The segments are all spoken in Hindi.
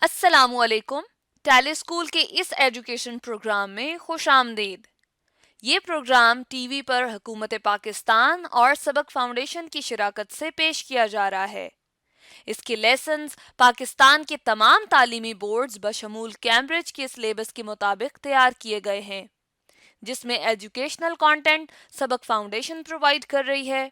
अस्सलामुअलैकुम। टैली स्कूल के इस एजुकेशन प्रोग्राम में खुश आमदीद। ये प्रोग्राम टीवी पर हुकूमत पाकिस्तान और सबक फाउंडेशन की शिराकत से पेश किया जा रहा है। इसके लेसन्स पाकिस्तान के तमाम तालीमी बोर्ड्स बशमूल कैम्ब्रिज के सिलेबस के मुताबिक तैयार किए गए हैं, जिसमें एजुकेशनल कंटेंट सबक फाउंडेशन प्रोवाइड कर रही है।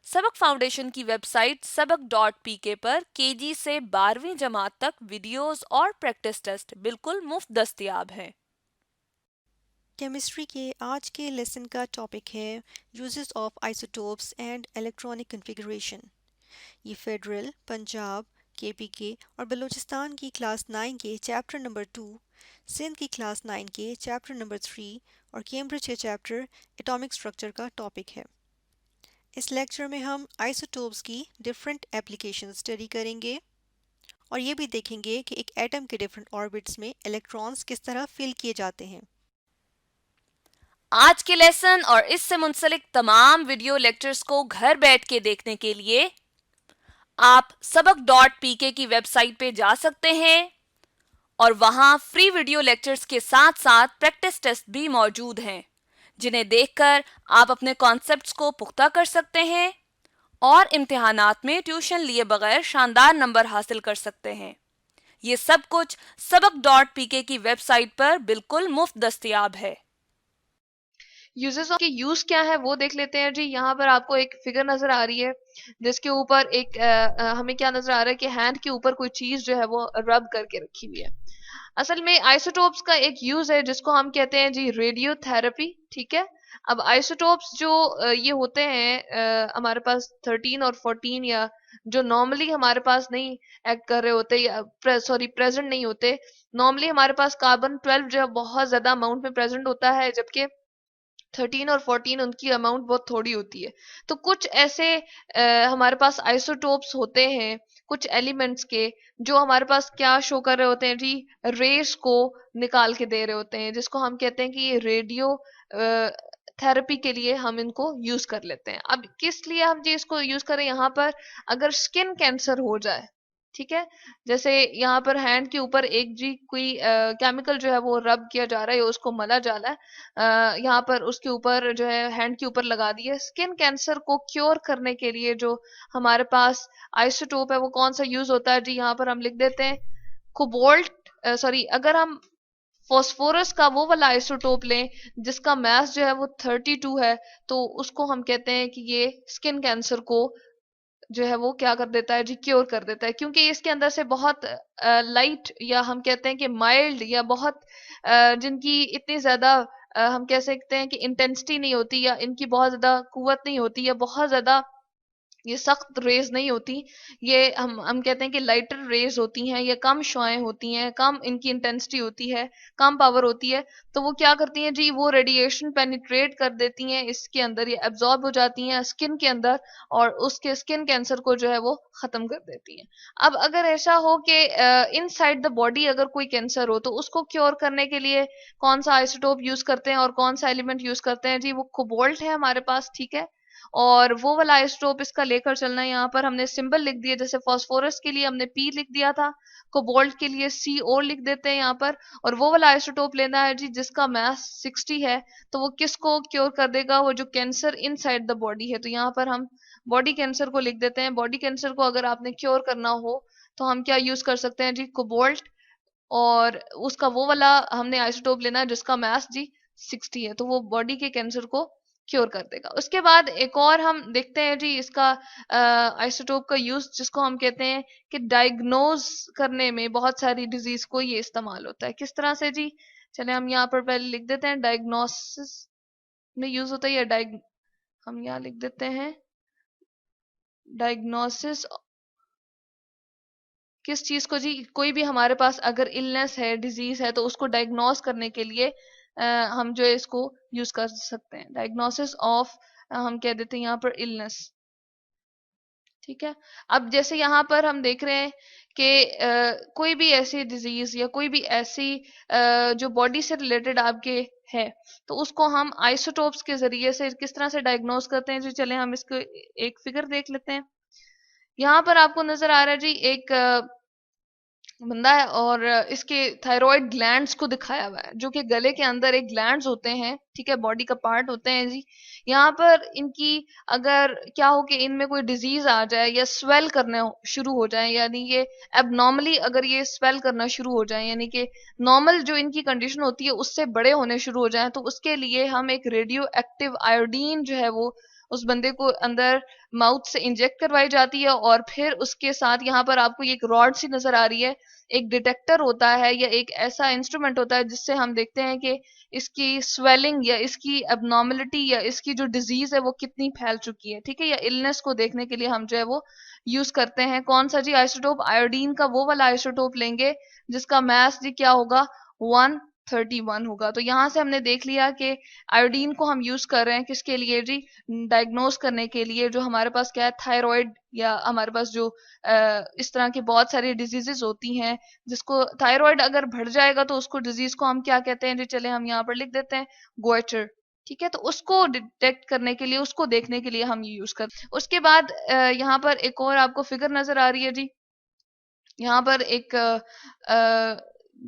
सबक फाउंडेशन की वेबसाइट सबक.pk पर केजी से 12वीं जमात तक वीडियोस और प्रैक्टिस टेस्ट बिल्कुल मुफ्त दस्तयाब हैं। केमिस्ट्री के आज के लेसन का टॉपिक है uses of isotopes and electronic configuration. ये फेडरल, पंजाब, केपीके और बलूचिस्तान की क्लास 9 के चैप्टर नंबर 2, सिंध की क्लास 9 के चैप्टर नंबर 3 और कैम्ब्रिज के चैप्टर एटॉमिक स्ट्रक्चर का टॉपिक है। इस लेक्चर में हम आइसोटोप्स की डिफरेंट एप्लीकेशन स्टडी करेंगे और ये भी देखेंगे कि एक एटम के डिफरेंट ऑर्बिट्स में इलेक्ट्रॉन्स किस तरह फिल किए जाते हैं। आज के लेसन और इससे मुंसलिक तमाम वीडियो लेक्चर्स को घर बैठ के देखने के लिए आप सबक.pk की वेबसाइट पे जा सकते हैं और वहां फ्री वीडियो लेक्चर्स के साथ साथ प्रैक्टिस टेस्ट भी मौजूद हैं, जिन्हें देखकर आप अपने कॉन्सेप्ट्स को पुख्ता कर सकते हैं और इम्तिहानात में ट्यूशन लिए बगैर शानदार नंबर हासिल कर सकते हैं। ये सब कुछ सबक.pk की वेबसाइट पर बिल्कुल मुफ्त दस्तयाब है। यूजेस के यूज क्या है वो देख लेते हैं जी। यहाँ पर आपको एक फिगर नजर आ रही है जिसके ऊपर एक हमें क्या नजर आ रहा है कि हैंड के ऊपर कोई चीज जो है वो रब करके रखी हुई है। असल में आइसोटोप्स का एक यूज है जिसको हम कहते हैं जी रेडियोथेरेपी। ठीक है। अब आइसोटोप्स जो ये होते हैं हमारे पास 13 और 14 या जो नॉर्मली हमारे पास नहीं एक्ट कर रहे होते या सॉरी प्रेजेंट नहीं होते। नॉर्मली हमारे पास कार्बन 12 जो है बहुत ज्यादा अमाउंट में प्रेजेंट होता है, जबकि 13 और 14 उनकी अमाउंट बहुत थोड़ी होती है। तो कुछ ऐसे हमारे पास आइसोटोप्स होते हैं कुछ एलिमेंट्स के, जो हमारे पास क्या शो कर रहे होते हैं जी, रेस को निकाल के दे रहे होते हैं, जिसको हम कहते हैं कि ये रेडियो थेरेपी के लिए हम इनको यूज कर लेते हैं। अब किस लिए हम जी इसको यूज करें यहाँ पर, अगर स्किन कैंसर हो जाए, ठीक है, जैसे यहाँ पर हैंड के ऊपर एक जी कोई केमिकल जो है वो रब किया जा रहा है, उसको मला जा रहा है, यहाँ पर उसके ऊपर जो है हैंड के ऊपर लगा दिए। स्किन कैंसर को क्योर करने के लिए जो हमारे पास आइसोटोप है वो कौन सा यूज होता है जी, यहाँ पर हम लिख देते हैं कोबाल्ट, सॉरी, अगर हम फॉस्फोरस का वो वाला आइसोटोप लें जिसका मास जो है वो 32 है, तो उसको हम कहते हैं कि ये स्किन कैंसर को जो है वो क्या कर देता है जी, क्योर कर देता है, क्योंकि इसके अंदर से बहुत लाइट या हम कहते हैं कि माइल्ड या बहुत जिनकी इतनी ज्यादा हम कह सकते हैं कि इंटेंसिटी नहीं होती या इनकी बहुत ज्यादा कुवत नहीं होती या बहुत ज्यादा ये सख्त रेज नहीं होती। ये हम कहते हैं कि लाइटर रेज होती हैं, ये कम शुआएं होती हैं, कम इनकी इंटेंसिटी होती है, कम पावर होती है। तो वो क्या करती हैं जी, वो रेडिएशन पेनिट्रेट कर देती हैं इसके अंदर, ये एब्जॉर्ब हो जाती हैं स्किन के अंदर और उसके स्किन कैंसर को जो है वो खत्म कर देती हैं। अब अगर ऐसा हो कि इनसाइड द बॉडी अगर कोई कैंसर हो, तो उसको क्योर करने के लिए कौन सा आइसोटोप यूज करते हैं और कौन सा एलिमेंट यूज करते हैं जी, वो कोबाल्ट है हमारे पास। ठीक है। और वो वाला आइसोटोप इसका लेकर चलना है, यहाँ पर हमने सिंबल लिख दिया, जैसे फास्फोरस के लिए हमने पी लिख दिया था, कोबाल्ट के लिए CO लिख देते हैं यहाँ पर। और वो वाला आइसोटोप लेना है जी जिसका मास 60 है। तो वो किसको क्योर कर देगा, वो जो कैंसर इनसाइड द बॉडी है। तो यहाँ पर हम बॉडी कैंसर को लिख देते हैं। बॉडी कैंसर को अगर आपने क्योर करना हो तो हम क्या यूज कर सकते हैं जी, कोबाल्ट, और उसका वो वाला हमने आइसोटोप लेना है जिसका मास जी 60 है, तो वो बॉडी के कैंसर को क्योर कर देगा। उसके बाद एक और हम देखते हैं जी इसका आइसोटोप का यूज, जिसको हम कहते हैं कि डायग्नोज करने में बहुत सारी डिजीज को ये इस्तेमाल होता है। किस तरह से जी, चले हम यहाँ पर पहले लिख देते हैं डायग्नोसिस में यूज होता है, या हम यहाँ लिख देते हैं डायग्नोसिस किस चीज को जी, कोई भी हमारे पास अगर इलनेस है, डिजीज है, तो उसको डायग्नोस करने के लिए हम जो है इसको यूज कर सकते हैं, डायग्नोसिस ऑफ, हम कह देते हैं यहाँ पर इलनेस। ठीक है। अब जैसे यहाँ पर हम देख रहे हैं कि कोई भी ऐसी डिजीज या कोई भी ऐसी जो बॉडी से रिलेटेड आपके है, तो उसको हम आइसोटोप्स के जरिए से किस तरह से डायग्नोस करते हैं जी, चले हम इसको एक फिगर देख लेते हैं। यहाँ पर आपको नजर आ रहा है जी एक बंदा है और इसके थायराइड ग्लैंड्स को दिखाया हुआ है, जो कि गले के अंदर एक ग्लैंड्स होते हैं, ठीक है, बॉडी का पार्ट होते हैं जी। यहाँ पर इनकी अगर क्या हो कि इनमें कोई डिजीज आ जाए या स्वेल करने शुरू हो जाए, यानी ये एबनॉर्मली अगर ये स्वेल करना शुरू हो जाए, यानी कि नॉर्मल जो इनकी कंडीशन होती है उससे बड़े होने शुरू हो जाए, तो उसके लिए हम एक रेडियो एक्टिव आयोडीन जो है वो उस बंदे को अंदर माउथ से इंजेक्ट करवाई जाती है। और फिर उसके साथ यहाँ पर आपको ये एक रॉड सी नजर आ रही है, एक डिटेक्टर होता है या एक ऐसा इंस्ट्रूमेंट होता है जिससे हम देखते हैं कि इसकी स्वेलिंग या इसकी एबनॉर्मलिटी या इसकी जो डिजीज है वो कितनी फैल चुकी है, ठीक है, या इलनेस को देखने के लिए हम जो है वो यूज करते हैं कौन सा जी आइसोटोप, आयोडीन का वो वाला आइसोटोप लेंगे जिसका मास जी क्या होगा 131 होगा। तो यहाँ से हमने देख लिया कि आयोडीन को हम यूज कर रहे हैं किसके लिए जी, डायग्नोज करने के लिए जो हमारे पास क्या है थायराइड, या हमारे पास जो इस तरह की बहुत सारी डिजीजेस होती हैं, जिसको थायराइड अगर बढ़ जाएगा तो उसको डिजीज को हम क्या कहते हैं जी, चले हम यहाँ पर लिख देते हैं गोइटर, ठीक है। तो उसको डिटेक्ट करने के लिए, उसको देखने के लिए हम ये यूज करते हैं। उसके बाद यहाँ पर एक और आपको फिगर नजर आ रही है जी, यहाँ पर एक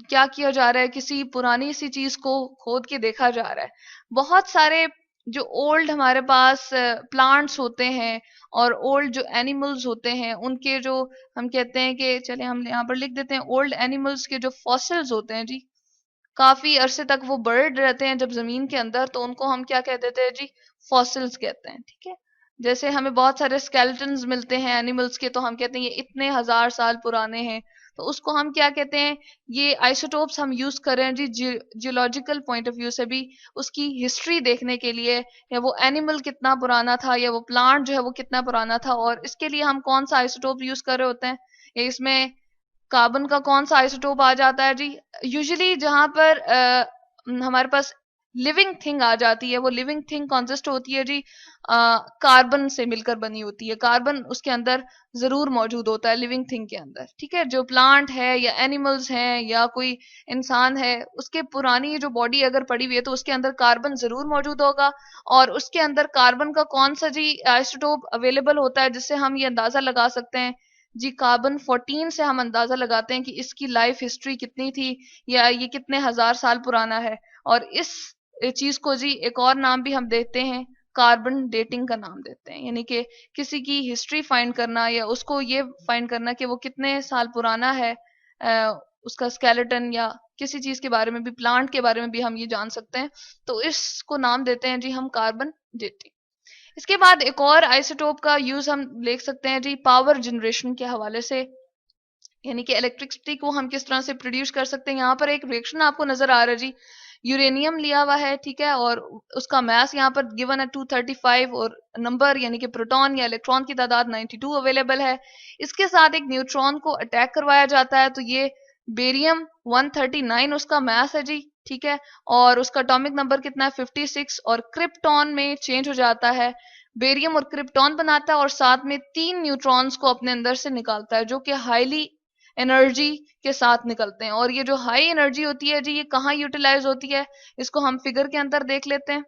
क्या किया जा रहा है, किसी पुरानी सी चीज को खोद के देखा जा रहा है। बहुत सारे जो ओल्ड हमारे पास प्लांट्स होते हैं और ओल्ड जो एनिमल्स होते हैं उनके जो हम कहते हैं कि चले हम यहाँ पर लिख देते हैं ओल्ड एनिमल्स के जो फॉसिल्स होते हैं जी, काफी अरसे तक वो बर्ड रहते हैं जब जमीन के अंदर, तो उनको हम क्या कह देते हैं जी, फॉसिल्स कहते हैं, ठीक है। जैसे हमें बहुत सारे स्केलेटन्स मिलते हैं एनिमल्स के, तो हम कहते हैं ये इतने हजार साल पुराने हैं, तो उसको हम क्या कहते हैं, ये आइसोटोप्स हम यूज कर रहे हैं जी जियोलॉजिकल पॉइंट ऑफ व्यू से भी उसकी हिस्ट्री देखने के लिए, या वो एनिमल कितना पुराना था या वो प्लांट जो है वो कितना पुराना था। और इसके लिए हम कौन सा आइसोटोप यूज कर रहे होते हैं, या इसमें कार्बन का कौन सा आइसोटोप आ जाता है जी, यूजुअली जहां पर हमारे पास लिविंग थिंग आ जाती है, वो लिविंग थिंग कॉन्सिस्ट होती है जी कार्बन से मिलकर बनी होती है, कार्बन उसके अंदर जरूर मौजूद होता है लिविंग थिंग के अंदर, ठीक है। जो प्लांट है या एनिमल्स हैं या कोई इंसान है, उसके पुरानी जो बॉडी अगर पड़ी हुई है तो उसके अंदर कार्बन जरूर मौजूद होगा। और उसके अंदर कार्बन का कौन सा जी आइसोटोप अवेलेबल होता है जिससे हम ये अंदाजा लगा सकते हैं जी, कार्बन 14 से हम अंदाजा लगाते हैं कि इसकी लाइफ हिस्ट्री कितनी थी या ये कितने हजार साल पुराना है। और इस चीज को जी एक और नाम भी हम देते हैं, कार्बन डेटिंग का नाम देते हैं, यानी कि किसी की हिस्ट्री फाइंड करना या उसको ये फाइंड करना कि वो कितने साल पुराना है, उसका स्केलेटन या किसी चीज के बारे में भी, प्लांट के बारे में भी हम ये जान सकते हैं। तो इसको नाम देते हैं जी हम कार्बन डेटिंग। इसके बाद एक और आइसोटोप का यूज हम देख सकते हैं जी पावर जनरेशन के हवाले से, यानी कि इलेक्ट्रिसिटी को हम किस तरह से प्रोड्यूस कर सकते हैं। यहाँ पर एक रिएक्शन आपको नजर आ रहा है जी, यूरेनियम लिया हुआ है, ठीक है, और उसका मास यहाँ पर गिवन है 235 और नंबर यानी कि प्रोटॉन या इलेक्ट्रॉन की तादाद 92 अवेलेबल है। इसके साथ एक न्यूट्रॉन को अटैक करवाया जाता है, तो ये बेरियम 139 उसका मास है जी, ठीक है, और उसका एटॉमिक नंबर कितना है 56, और क्रिप्टॉन में चेंज हो जाता है, बेरियम और क्रिप्टॉन बनाता है और साथ में 3 न्यूट्रॉन्स को अपने अंदर से निकालता है जो कि हाईली एनर्जी के साथ निकलते हैं। और ये जो हाई एनर्जी होती है जी, ये कहाँ यूटिलाइज होती है, इसको हम फिगर के अंदर देख लेते हैं।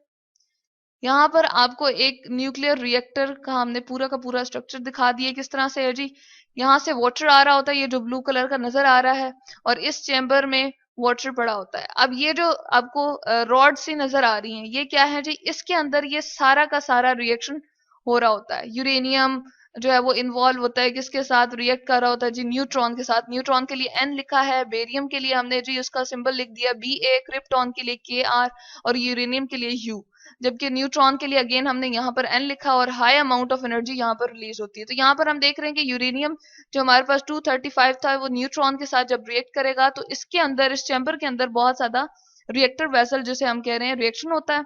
यहाँ पर आपको एक न्यूक्लियर रिएक्टर का हमने पूरा का पूरा स्ट्रक्चर दिखा दिया किस तरह से है जी। यहाँ से वाटर आ रहा होता है, ये जो ब्लू कलर का नजर आ रहा है, और इस चेम्बर में वाटर पड़ा होता है। अब ये जो आपको रॉड सी नजर आ रही है, ये क्या है जी, इसके अंदर ये सारा का सारा रिएक्शन हो रहा होता है। यूरेनियम जो है वो इन्वॉल्व होता है, किसके साथ रिएक्ट कर रहा होता है जी, न्यूट्रॉन के साथ। न्यूट्रॉन के लिए एन लिखा है, बेरियम के लिए हमने जी उसका सिंबल लिख दिया Ba, क्रिप्टॉन के लिए Kr, और यूरेनियम के लिए U। जबकि न्यूट्रॉन के लिए अगेन हमने यहाँ पर एन लिखा और हाई अमाउंट ऑफ एनर्जी यहाँ पर रिलीज होती है। तो यहाँ पर हम देख रहे हैं कि यूरेनियम जो हमारे पास 235 था, वो न्यूट्रॉन के साथ जब रिएक्ट करेगा तो इसके अंदर, इस चैम्बर के अंदर बहुत ज्यादा रिएक्टर वेसल जिसे हम कह रहे हैं रिएक्शन होता है,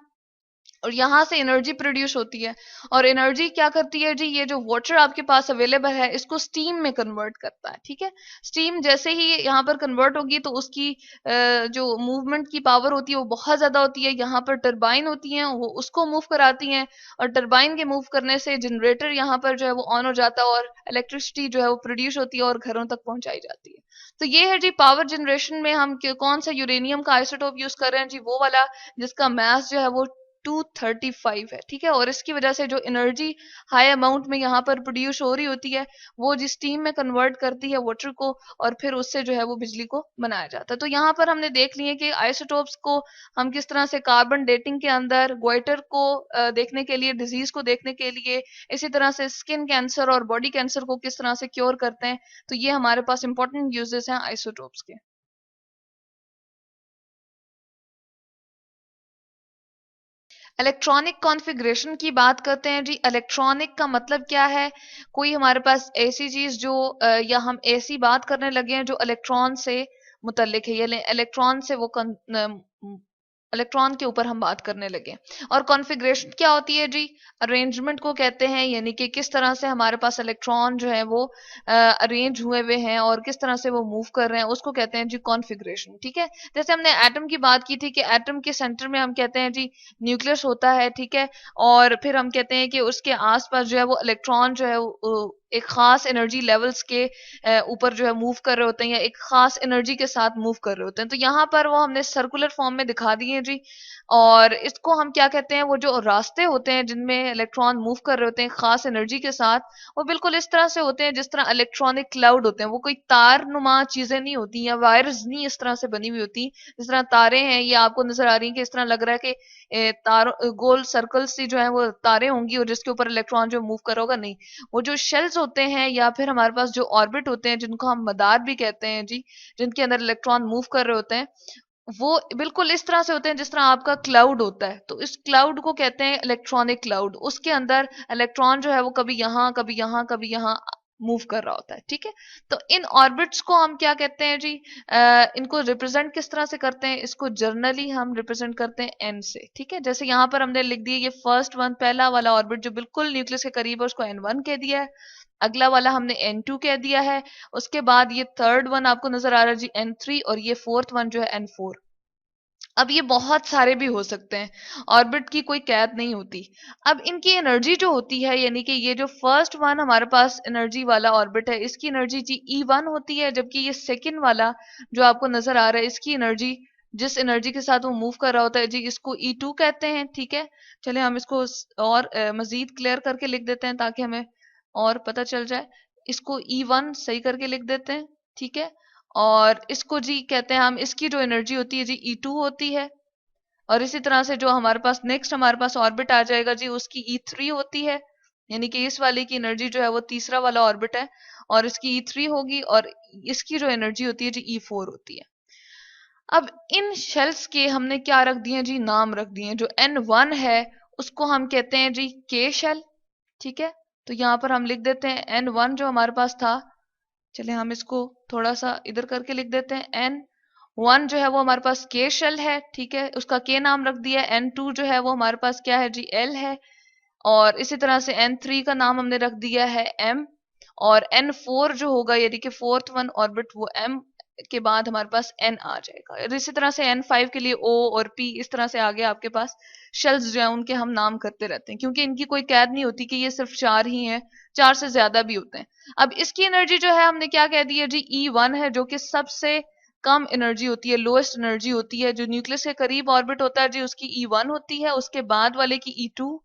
और यहाँ से एनर्जी प्रोड्यूस होती है। और एनर्जी क्या करती है जी, ये जो वाटर आपके पास अवेलेबल है इसको स्टीम में कन्वर्ट करता है, ठीक है। स्टीम जैसे ही यहाँ पर कन्वर्ट होगी तो उसकी जो मूवमेंट की पावर होती है वो बहुत ज्यादा होती है। यहाँ पर टरबाइन होती है, वो उसको मूव कराती हैं, और टरबाइन के मूव करने से जनरेटर यहाँ पर जो है वो ऑन हो जाता है और इलेक्ट्रिसिटी जो है वो प्रोड्यूस होती है और घरों तक पहुंचाई जाती है। तो ये है जी पावर जनरेशन में हम कौन सा यूरेनियम का आइसोटोप यूज कर रहे हैं जी, वो वाला जिसका मास जो है वो 235 है, ठीक है। और इसकी वजह से जो एनर्जी हाई अमाउंट में यहाँ पर प्रोड्यूस हो रही होती है वो जिस स्टीम में कन्वर्ट करती है वाटर को, और फिर उससे जो है वो बिजली को बनाया जाता है। तो यहाँ पर हमने देख लिए कि आइसोटोप्स को हम किस तरह से कार्बन डेटिंग के अंदर गोइटर को देखने के लिए, डिजीज को देखने के लिए, इसी तरह से स्किन कैंसर और बॉडी कैंसर को किस तरह से क्योर करते हैं। तो ये हमारे पास इंपॉर्टेंट यूजेस हैं आइसोटोप्स के। इलेक्ट्रॉनिक कॉन्फ़िगरेशन की बात करते हैं जी। इलेक्ट्रॉनिक का मतलब क्या है? कोई हमारे पास ऐसी चीज जो या हम ऐसी बात करने लगे हैं जो इलेक्ट्रॉन से मुतल्लिक है, या इलेक्ट्रॉन से वो इलेक्ट्रॉन के ऊपर हम बात करने लगे। और कॉन्फ़िगरेशन क्या होती है जी? अरेंजमेंट को कहते हैं, यानी कि किस तरह से हमारे पास इलेक्ट्रॉन जो है वो अरेंज हुए हुए हैं और किस तरह से वो मूव कर रहे हैं, उसको कहते हैं जी कॉन्फ़िगरेशन, ठीक है। जैसे हमने एटम की बात की थी कि एटम के सेंटर में हम कहते हैं जी न्यूक्लियस होता है, ठीक है। और फिर हम कहते हैं कि उसके आसपास जो है वो इलेक्ट्रॉन जो है एक खास एनर्जी लेवल्स के ऊपर जो है मूव कर रहे होते हैं, या एक खास एनर्जी के साथ मूव कर रहे होते हैं। तो यहाँ पर वो हमने सर्कुलर फॉर्म में दिखा दिए जी। और इसको हम क्या कहते हैं? वो जो रास्ते होते हैं जिनमें इलेक्ट्रॉन मूव कर रहे होते हैं खास एनर्जी के साथ, वो बिल्कुल इस तरह से होते हैं जिस तरह इलेक्ट्रॉनिक क्लाउड होते हैं। वो कोई तार नुमा चीजें नहीं होती, या वायर्स नहीं इस तरह से बनी हुई होती जिस तरह तारे हैं। ये आपको नजर आ रही है कि इस तरह लग रहा है कि तार गोल सर्कल सी जो है वो तारे होंगी और जिसके ऊपर इलेक्ट्रॉन जो मूव कर रहा होगा, नहीं। वो जो शेल्स होते हैं या फिर हमारे पास जो ऑर्बिट होते हैं जिनको हम मदार भी कहते हैं जी, जिनके अंदर इलेक्ट्रॉन मूव कर रहे होते हैं, वो बिल्कुल इस तरह से होते हैं जिस तरह आपका क्लाउड होता है। तो इस क्लाउड को कहते हैं इलेक्ट्रॉनिक क्लाउड। उसके अंदर इलेक्ट्रॉन जो है वो कभी यहाँ कभी यहाँ कभी यहाँ मूव कर रहा होता है, ठीक है। तो इन ऑर्बिट्स को हम क्या कहते हैं जी? इनको रिप्रेजेंट किस तरह से करते हैं? इसको जर्नली हम रिप्रेजेंट करते हैं एन से, ठीक है। जैसे यहाँ पर हमने लिख दिया, ये फर्स्ट वन, पहला वाला ऑर्बिट जो बिल्कुल न्यूक्लियस के करीब है उसको N1 कह दिया है। अगला वाला हमने N2 कह दिया है। उसके बाद ये थर्ड वन आपको नजर आ रहा है जी N3, और ये फोर्थ वन जो है N4। अब ये बहुत सारे भी हो सकते हैं, ऑर्बिट की कोई कैद नहीं होती। अब इनकी एनर्जी जो होती है, यानी कि ये जो फर्स्ट वन हमारे पास एनर्जी वाला ऑर्बिट है, इसकी एनर्जी जी E1 होती है, जबकि ये सेकंड वाला जो आपको नजर आ रहा है, इसकी एनर्जी, जिस एनर्जी के साथ वो मूव कर रहा होता है जी, इसको E2 कहते हैं, ठीक है। चलिए हम इसको और मजीद क्लियर करके लिख देते हैं ताकि हमें और पता चल जाए। इसको E1 सही करके लिख देते हैं, ठीक है। और इसको जी कहते हैं हम, इसकी जो एनर्जी होती है जी E2 होती है। और इसी तरह से जो हमारे पास नेक्स्ट हमारे पास ऑर्बिट आ जाएगा जी, उसकी E3 होती है, यानी कि इस वाले की एनर्जी जो है वो तीसरा वाला ऑर्बिट है और इसकी E3 होगी, और इसकी जो एनर्जी होती है जी E4 होती है। अब इन शेल्स के हमने क्या रख दिए जी? नाम रख दिए। जो N1 है उसको हम कहते हैं जी K शेल, ठीक है। तो यहाँ पर हम लिख देते हैं N1 जो हमारे पास था, चलिए हम इसको थोड़ा सा इधर करके लिख देते हैं। N1 जो है वो हमारे पास K शेल है, ठीक है, उसका K नाम रख दिया। N2 जो है वो हमारे पास क्या है जी? L है। और इसी तरह से N3 का नाम हमने रख दिया है M। और N4 जो होगा, यानी कि फोर्थ वन ऑर्बिट, वो M के बाद हमारे पास N आ जाएगा। और इसी तरह से N5 के लिए O और P, इस तरह से आगे आपके पास शेल्स जो है उनके हम नाम करते रहते हैं, क्योंकि इनकी कोई कैद नहीं होती कि ये सिर्फ 4 ही हैं, 4 से ज्यादा भी होते हैं। अब इसकी एनर्जी जो है हमने क्या कह दी है जी? E1 है, जो कि सबसे कम एनर्जी होती है, लोएस्ट एनर्जी होती है। जो न्यूक्लियस के करीब ऑर्बिट होता है जी, उसकी E1 होती है, उसके बाद वाले की E2,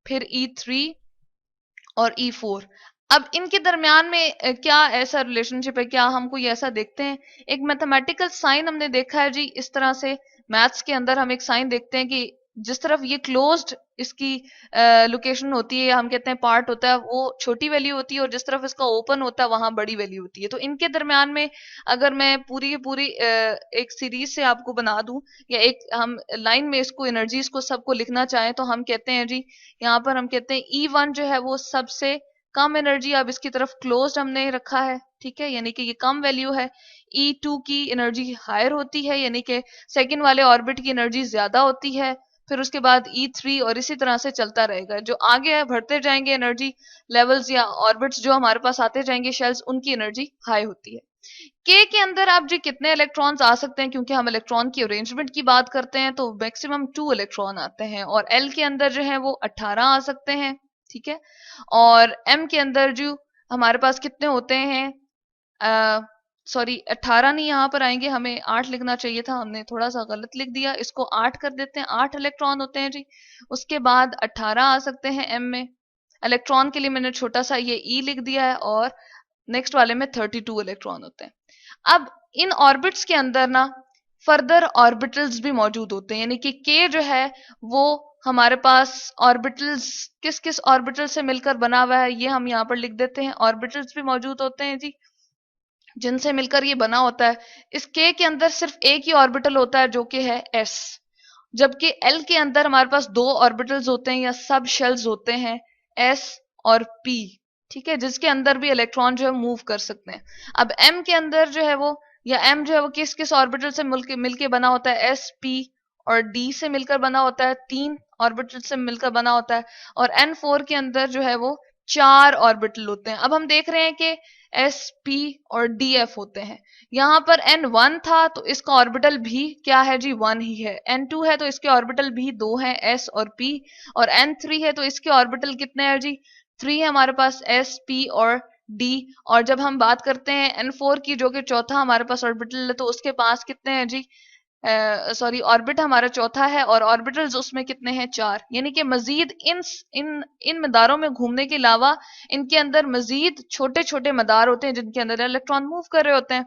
फिर E3 और E4। अब इनके दरमियान में क्या ऐसा रिलेशनशिप है? क्या हम कोई ऐसा देखते हैं? एक मैथमेटिकल साइन हमने देखा है जी, इस तरह से मैथ्स के अंदर हम एक साइन देखते हैं कि जिस तरफ ये क्लोज्ड इसकी लोकेशन होती है, हम कहते हैं पार्ट होता है, वो छोटी वैल्यू होती है, और जिस तरफ इसका ओपन होता है वहां बड़ी वैल्यू होती है। तो इनके दरमियान में अगर मैं पूरी की पूरी एक सीरीज से आपको बना दूं, या एक हम लाइन में इसको एनर्जीज को सबको लिखना चाहें, तो हम कहते हैं जी, यहाँ पर हम कहते हैं E1 जो है वो सबसे कम एनर्जी, अब इसकी तरफ क्लोज्ड हमने रखा है, ठीक है, यानी कि ये कम वैल्यू है। E2 की एनर्जी हायर होती है, यानी कि सेकंड वाले ऑर्बिट की एनर्जी ज्यादा होती है। फिर उसके बाद E3, और इसी तरह से चलता रहेगा। जो आगे बढ़ते जाएंगे एनर्जी लेवल्स या ऑर्बिट्स जो हमारे पास आते जाएंगे शेल्स, उनकी एनर्जी हाई होती है। के अंदर आप जी कितने इलेक्ट्रॉन्स आ सकते हैं? क्योंकि हम इलेक्ट्रॉन की अरेंजमेंट की बात करते हैं, तो मैक्सिमम 2 इलेक्ट्रॉन आते हैं। और एल के अंदर जो है वो 18 आ सकते हैं, ठीक है। और एम के अंदर जो हमारे पास कितने होते हैं? सॉरी 18 नहीं, यहाँ पर आएंगे, हमें 8 लिखना चाहिए था, हमने थोड़ा सा गलत लिख दिया, इसको 8 कर देते हैं, 8 इलेक्ट्रॉन होते हैं जी। उसके बाद 18 आ सकते हैं एम में। इलेक्ट्रॉन के लिए मैंने छोटा सा ये ई लिख दिया है, और नेक्स्ट वाले में 32 इलेक्ट्रॉन होते हैं। अब इन ऑर्बिट्स के अंदर ना फर्दर ऑर्बिटल्स भी मौजूद होते हैं, यानी कि के जो है वो हमारे पास ऑर्बिटल्स किस किस ऑर्बिटल से मिलकर बना हुआ है ये हम यहाँ पर लिख देते हैं। ऑर्बिटल्स भी मौजूद होते हैं जी जिनसे मिलकर ये बना होता है। इस के अंदर सिर्फ एक ही ऑर्बिटल होता है जो कि है एस, जबकि एल के अंदर हमारे पास दो ऑर्बिटल्स होते हैं या सब शेल्स होते हैं, एस और पी, ठीक है, जिसके अंदर भी इलेक्ट्रॉन जो है मूव कर सकते हैं। अब एम के अंदर जो है वो, या एम जो है वो किस किस ऑर्बिटल से मिलके बना होता है, एस पी और डी से मिलकर बना होता है, 3 ऑर्बिटल से मिलकर बना होता है। और N4 के अंदर जो है वो 4 ऑर्बिटल होते हैं। अब हम देख रहे हैं कि एस पी और डी एफ होते हैं। यहाँ पर N1 था तो इसका ऑर्बिटल भी क्या है जी, 1 ही है। N2 है तो इसके ऑर्बिटल भी 2 हैं, S और P। और N3 है तो इसके ऑर्बिटल कितने हैं जी, 3 है हमारे पास, S P और D। और जब हम बात करते हैं N4 की, जो कि चौथा हमारे पास ऑर्बिटल है, तो उसके पास कितने हैं जी, सॉरी ऑर्बिट हमारा चौथा है और ऑर्बिटल्स उसमें कितने हैं, 4। यानी कि मजीद इन इन इन मदारों में घूमने के अलावा इनके अंदर मजीद छोटे छोटे मदार होते हैं जिनके अंदर इलेक्ट्रॉन मूव कर रहे होते हैं।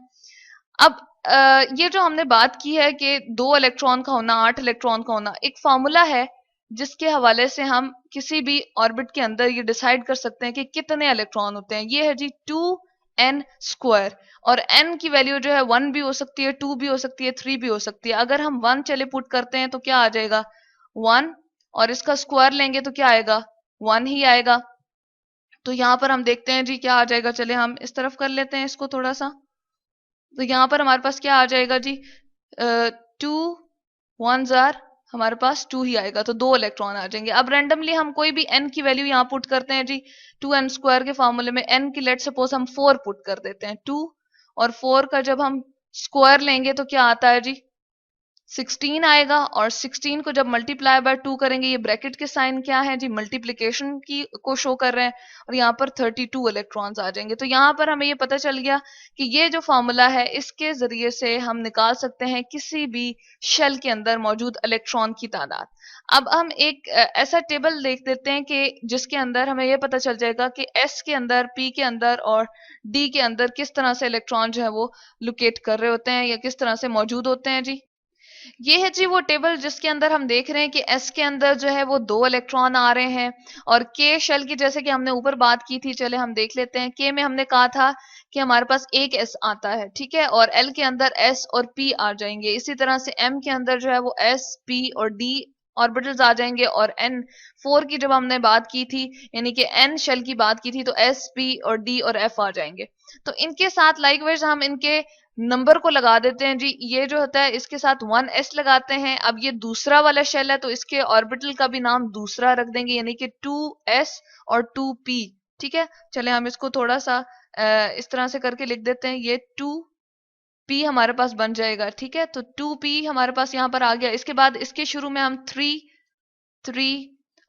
अब ये जो हमने बात की है कि 2 इलेक्ट्रॉन का होना, 8 इलेक्ट्रॉन का होना, एक फॉर्मूला है जिसके हवाले से हम किसी भी ऑर्बिट के अंदर ये डिसाइड कर सकते हैं कि कितने इलेक्ट्रॉन होते हैं। ये है जी 2n²। और n की वैल्यू जो है 1 भी हो सकती है, 2 भी हो सकती है, 3 भी हो सकती है। अगर हम 1 चले पुट करते हैं तो क्या आ जाएगा, 1, और इसका स्क्वायर लेंगे तो क्या आएगा, 1 ही आएगा। तो यहाँ पर हम देखते हैं जी क्या आ जाएगा, चले हम इस तरफ कर लेते हैं इसको थोड़ा सा। तो यहाँ पर हमारे पास क्या आ जाएगा जी, 2 1s आर, हमारे पास 2 ही आएगा, तो 2 इलेक्ट्रॉन आ जाएंगे। अब रैंडमली हम कोई भी n की वैल्यू यहाँ पुट करते हैं जी, 2n² के फॉर्मूले में n की लेट सपोज हम 4 पुट कर देते हैं, 2 और 4 का जब हम स्क्वायर लेंगे तो क्या आता है जी, 16 आएगा। और 16 को जब मल्टीप्लाई बाय 2 करेंगे, ये ब्रैकेट के साइन क्या है जी, मल्टीप्लिकेशन की को शो कर रहे हैं, और यहाँ पर 32 इलेक्ट्रॉन्स आ जाएंगे। तो यहाँ पर हमें ये पता चल गया कि ये जो फॉर्मूला है इसके जरिए से हम निकाल सकते हैं किसी भी शेल के अंदर मौजूद इलेक्ट्रॉन की तादाद। अब हम एक ऐसा टेबल देख देते हैं कि जिसके अंदर हमें यह पता चल जाएगा कि एस के अंदर, पी के अंदर और डी के अंदर किस तरह से इलेक्ट्रॉन जो है वो लोकेट कर रहे होते हैं या किस तरह से मौजूद होते हैं जी। ये है जी वो टेबल जिसके अंदर हम देख रहे हैं कि एस के अंदर जो है वो 2 इलेक्ट्रॉन आ रहे हैं, और के शेल की जैसे कि हमने ऊपर बात की थी, चले हम देख लेते हैं। के में हमने कहा था कि हमारे पास एक एस आता है, ठीक है, और एल के अंदर एस और पी आ जाएंगे। इसी तरह से एम के अंदर जो है वो एस पी और डी ऑर्बिटल्स आ जाएंगे। और N4 की जब हमने बात की थी, यानी कि N शेल की बात की थी, तो S P और D और F आ जाएंगे। तो इनके साथ लाइकवाइज हम इनके नंबर को लगा देते हैं जी। ये जो होता है इसके साथ 1s लगाते हैं। अब ये दूसरा वाला शेल है तो इसके ऑर्बिटल का भी नाम दूसरा रख देंगे, यानी कि 2s और 2p, ठीक है। चले हम इसको थोड़ा सा इस तरह से करके लिख देते हैं, ये 2p हमारे पास बन जाएगा, ठीक है। तो 2p हमारे पास यहाँ पर आ गया। इसके बाद इसके शुरू में हम 3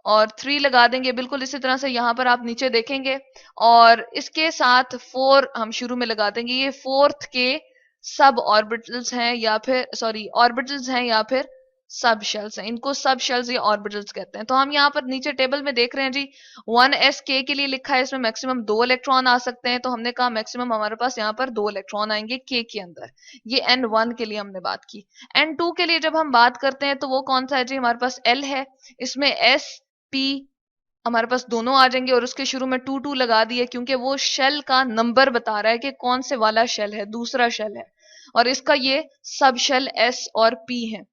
और 3 लगा देंगे, बिल्कुल इसी तरह से यहाँ पर आप नीचे देखेंगे। और इसके साथ 4 हम शुरू में लगा देंगे। ये फोर्थ के सब ऑर्बिटल्स हैं या फिर सॉरी ऑर्बिटल्स हैं या फिर सब शेल्स हैं, इनको सब शेल्स या ऑर्बिटल्स कहते हैं। तो हम यहाँ पर नीचे टेबल में देख रहे हैं जी 1s के लिए लिखा है, इसमें मैक्सिमम 2 इलेक्ट्रॉन आ सकते हैं। तो हमने कहा मैक्सिमम हमारे पास यहाँ पर 2 इलेक्ट्रॉन आएंगे के अंदर। ये N1 के लिए हमने बात की। N2 के लिए जब हम बात करते हैं तो वो कौन सा है जी, हमारे पास L है, इसमें S P हमारे पास दोनों आ जाएंगे। और उसके शुरू में 2 लगा दिए क्योंकि वो शेल का नंबर बता रहा है कि कौन से वाला शेल है, दूसरा शेल है। और इसका ये सब शेल S और P है।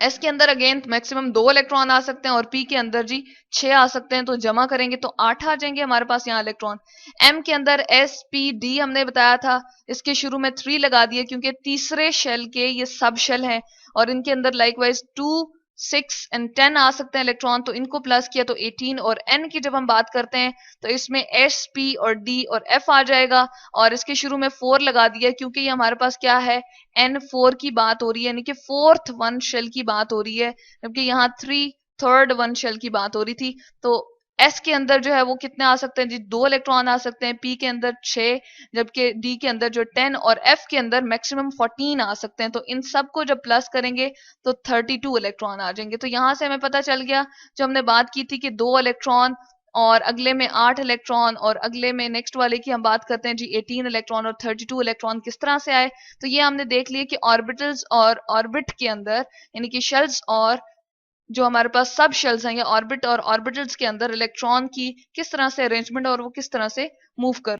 S के अंदर अगेन मैक्सिमम 2 इलेक्ट्रॉन आ सकते हैं और P के अंदर जी 6 आ सकते हैं। तो जमा करेंगे तो 8 आ जाएंगे हमारे पास यहाँ इलेक्ट्रॉन। M के अंदर S P D हमने बताया था, इसके शुरू में 3 लगा दिए क्योंकि तीसरे शेल के ये सब शेल हैं और इनके अंदर लाइकवाइज 2 6 एंड 10 आ सकते हैं इलेक्ट्रॉन। तो इनको प्लस किया तो 18। और N की जब हम बात करते हैं तो इसमें S P और D और F आ जाएगा। और इसके शुरू में 4 लगा दिया क्योंकि ये हमारे पास क्या है, N4 की बात हो रही है, यानी कि फोर्थ वन शेल की बात हो रही है, जबकि यहाँ 3 थर्ड वन शेल की बात हो रही थी। तो एस के अंदर जो है वो कितने आ सकते हैं जी, 2 इलेक्ट्रॉन आ सकते हैं, पी के अंदर 6, जबकि डी के अंदर जो 10 और एफ के अंदर मैक्सिमम 14 आ सकते हैं। तो इन सबको जब प्लस करेंगे तो 32 इलेक्ट्रॉन आ जाएंगे। तो यहां से हमें पता चल गया, जो हमने बात की थी कि 2 इलेक्ट्रॉन और अगले में 8 इलेक्ट्रॉन और अगले में नेक्स्ट वाले की हम बात करते हैं जी 18 इलेक्ट्रॉन और 32 इलेक्ट्रॉन किस तरह से आए। तो ये हमने देख लिया कि ऑर्बिटल्स और ऑर्बिट के अंदर यानी कि शेल्स और जो हमारे पास सब शेल्स हैं या ऑर्बिट और ऑर्बिटल्स के अंदर इलेक्ट्रॉन की किस तरह से अरेंजमेंट और वो किस तरह से मूव कर